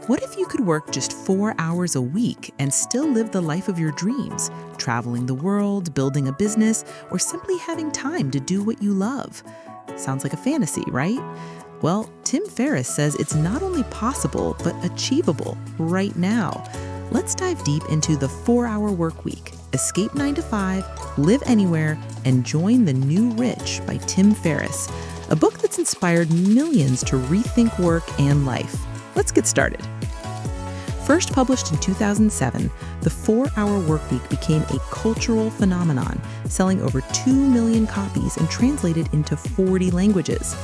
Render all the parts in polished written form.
What if you could work just 4 hours a week and still live the life of your dreams, traveling the world, building a business, or simply having time to do what you love? Sounds like a fantasy, right? Well, Tim Ferriss says it's not only possible, but achievable right now. Let's dive deep into the 4-hour work week. Escape 9 to 5, live anywhere, and join the new rich by Tim Ferriss, a book that's inspired millions to rethink work and life. Let's get started. First published in 2007, the 4-hour workweek became a cultural phenomenon, selling over 2 million copies and translated into 40 languages.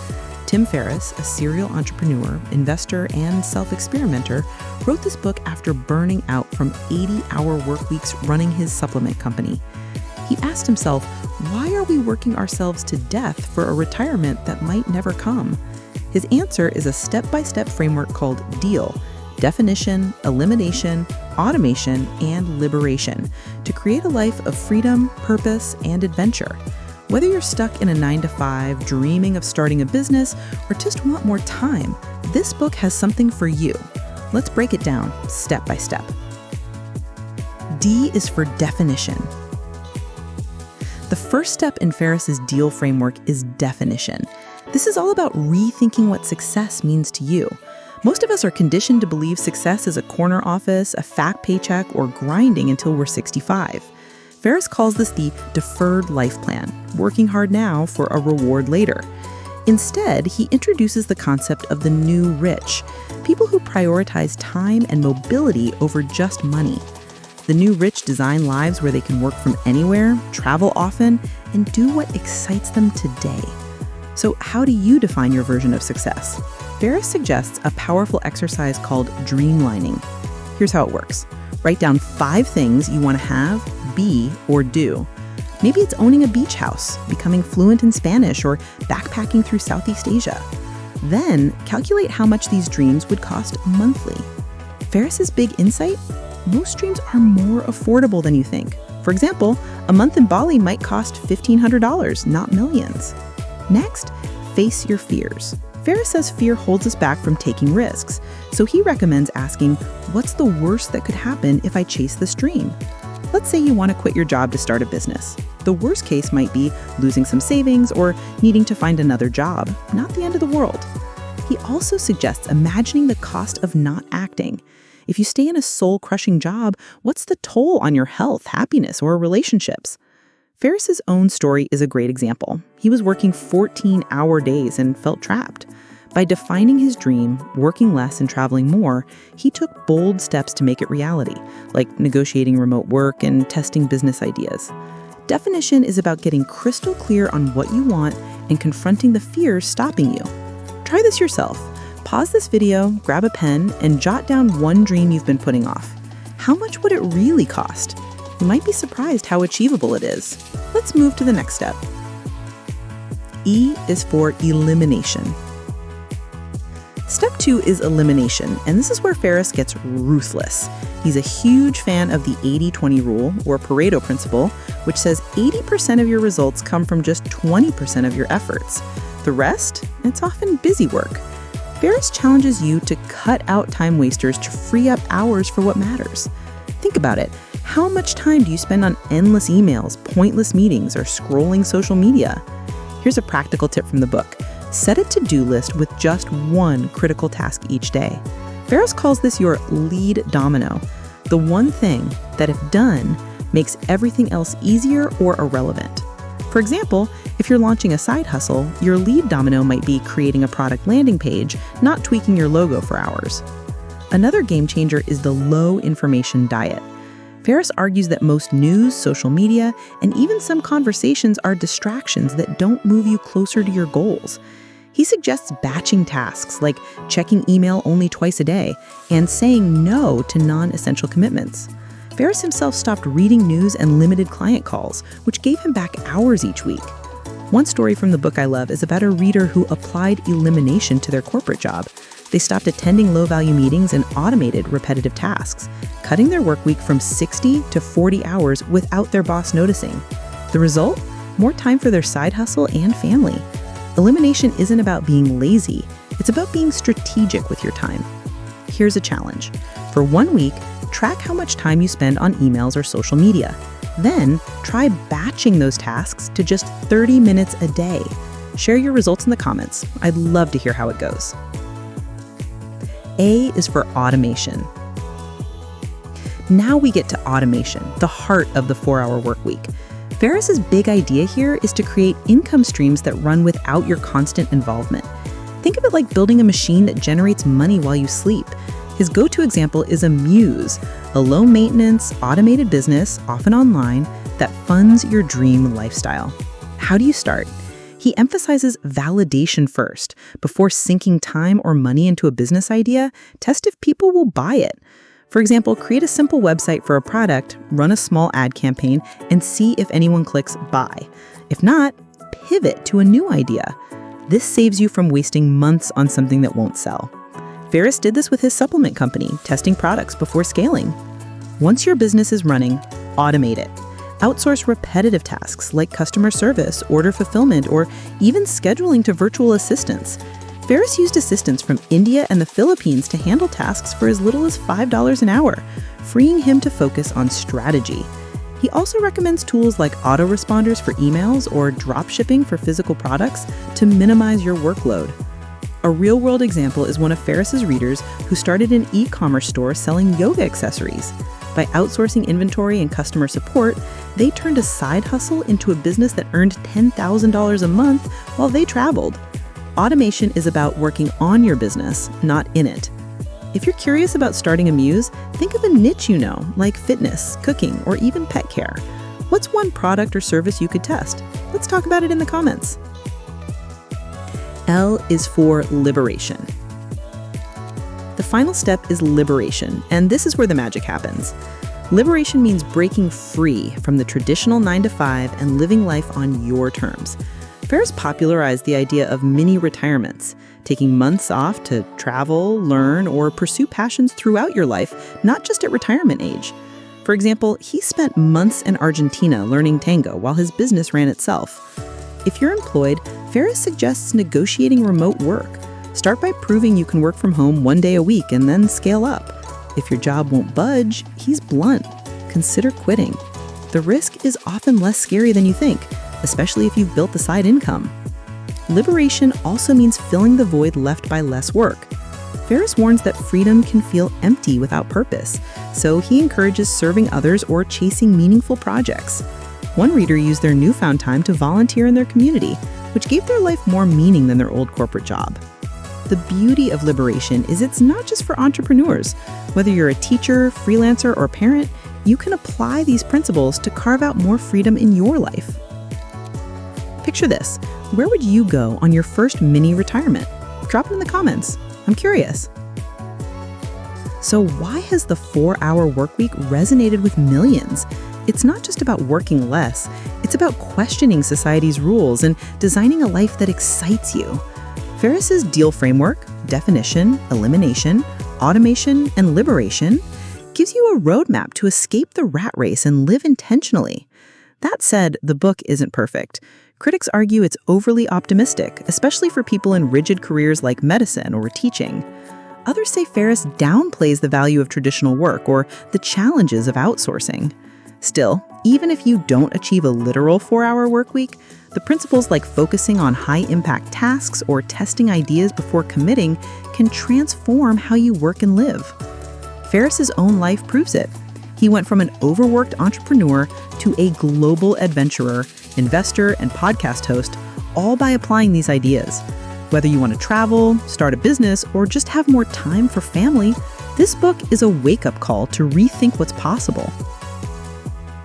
Tim Ferriss, a serial entrepreneur, investor, and self-experimenter, wrote this book after burning out from 80-hour workweeks running his supplement company. He asked himself, why are we working ourselves to death for a retirement that might never come? His answer is a step-by-step framework called DEAL: definition, elimination, automation, and liberation, to create a life of freedom, purpose, and adventure. Whether you're stuck in a 9 to 5, dreaming of starting a business, or just want more time, this book has something for you. Let's break it down step by step. D is for definition. The first step in Ferriss's DEAL framework is definition. This is all about rethinking what success means to you. Most of us are conditioned to believe success is a corner office, a fat paycheck, or grinding until we're 65. Ferriss calls this the deferred life plan, working hard now for a reward later. Instead, he introduces the concept of the new rich, people who prioritize time and mobility over just money. The new rich design lives where they can work from anywhere, travel often, and do what excites them today. So how do you define your version of success? Ferriss suggests a powerful exercise called dreamlining. Here's how it works. Write down 5 things you want to have, be, or do. Maybe it's owning a beach house, becoming fluent in Spanish, or backpacking through Southeast Asia. Then calculate how much these dreams would cost monthly. Ferriss's big insight? Most dreams are more affordable than you think. For example, a month in Bali might cost $1,500, not millions. Next, face your fears. Ferriss says fear holds us back from taking risks, so he recommends asking, what's the worst that could happen if I chase this dream? Let's say you want to quit your job to start a business. The worst case might be losing some savings or needing to find another job, not the end of the world. He also suggests imagining the cost of not acting. If you stay in a soul-crushing job, what's the toll on your health, happiness, or relationships? Ferriss's own story is a great example. He was working 14-hour days and felt trapped. By defining his dream, working less and traveling more, he took bold steps to make it reality, like negotiating remote work and testing business ideas. Definition is about getting crystal clear on what you want and confronting the fears stopping you. Try this yourself. Pause this video, grab a pen, and jot down one dream you've been putting off. How much would it really cost? You might be surprised how achievable it is. Let's move to the next step. E is for elimination. Step 2 is elimination, and this is where Ferriss gets ruthless. He's a huge fan of the 80-20 rule, or Pareto principle, which says 80% of your results come from just 20% of your efforts. The rest, it's often busy work. Ferriss challenges you to cut out time wasters to free up hours for what matters. Think about it. How much time do you spend on endless emails, pointless meetings, or scrolling social media? Here's a practical tip from the book. Set a to-do list with just one critical task each day. Ferriss calls this your lead domino, the one thing that, if done, makes everything else easier or irrelevant. For example, if you're launching a side hustle, your lead domino might be creating a product landing page, not tweaking your logo for hours. Another game changer is the low information diet. Ferriss argues that most news, social media, and even some conversations are distractions that don't move you closer to your goals. He suggests batching tasks like checking email only twice a day and saying no to non-essential commitments. Ferriss himself stopped reading news and limited client calls, which gave him back hours each week. One story from the book I love is about a reader who applied elimination to their corporate job. They stopped attending low-value meetings and automated repetitive tasks, cutting their work week from 60 to 40 hours without their boss noticing. The result? More time for their side hustle and family. Elimination isn't about being lazy. It's about being strategic with your time. here's a challenge. For 1 week, track how much time you spend on emails or social media. Then, try batching those tasks to just 30 minutes a day. Share your results in the comments. I'd love to hear how it goes. A is for automation. Now we get to automation, the heart of the 4-hour work week. Ferriss's big idea here is to create income streams that run without your constant involvement. Think of it like building a machine that generates money while you sleep. His go-to example is a muse, a low-maintenance, automated business, often online, that funds your dream lifestyle. How do you start? He emphasizes validation first. Before sinking time or money into a business idea, test if people will buy it. For example, create a simple website for a product, run a small ad campaign, and see if anyone clicks buy. If not, pivot to a new idea. This saves you from wasting months on something that won't sell. Ferriss did this with his supplement company, testing products before scaling. Once your business is running, automate it. Outsource repetitive tasks like customer service, order fulfillment, or even scheduling to virtual assistants. Ferriss used assistants from India and the Philippines to handle tasks for as little as $5 an hour, freeing him to focus on strategy. He also recommends tools like autoresponders for emails or drop shipping for physical products to minimize your workload. A real-world example is one of Ferriss's readers who started an e-commerce store selling yoga accessories. By outsourcing inventory and customer support, they turned a side hustle into a business that earned $10,000 a month while they traveled. Automation is about working on your business, not in it. If you're curious about starting a muse, think of a niche you know, like fitness, cooking, or even pet care. What's one product or service you could test? Let's talk about it in the comments. L is for liberation. The final step is liberation, and this is where the magic happens. Liberation means breaking free from the traditional 9-to-5 and living life on your terms. Ferriss popularized the idea of mini retirements, taking months off to travel, learn, or pursue passions throughout your life, not just at retirement age. For example, he spent months in Argentina learning tango while his business ran itself. If you're employed, Ferriss suggests negotiating remote work. Start by proving you can work from home 1 day a week and then scale up. If your job won't budge, he's blunt. Consider quitting. The risk is often less scary than you think, especially if you've built the side income. Liberation also means filling the void left by less work. Ferriss warns that freedom can feel empty without purpose, so he encourages serving others or chasing meaningful projects. One reader used their newfound time to volunteer in their community, which gave their life more meaning than their old corporate job. The beauty of liberation is it's not just for entrepreneurs. Whether you're a teacher, freelancer, or parent, you can apply these principles to carve out more freedom in your life. Picture this. Where would you go on your first mini retirement? Drop it in the comments. I'm curious. So why has the 4-hour workweek resonated with millions? It's not just about working less. It's about questioning society's rules and designing a life that excites you. Ferriss's deal framework, definition, elimination, automation, and liberation gives you a roadmap to escape the rat race and live intentionally. That said, the book isn't perfect. Critics argue it's overly optimistic, especially for people in rigid careers like medicine or teaching. Others say Ferriss downplays the value of traditional work or the challenges of outsourcing. Still, even if you don't achieve a literal 4-hour workweek, the principles like focusing on high-impact tasks or testing ideas before committing can transform how you work and live. Ferriss's own life proves it. He went from an overworked entrepreneur to a global adventurer, investor, and podcast host, all by applying these ideas. Whether you want to travel, start a business, or just have more time for family, this book is a wake-up call to rethink what's possible.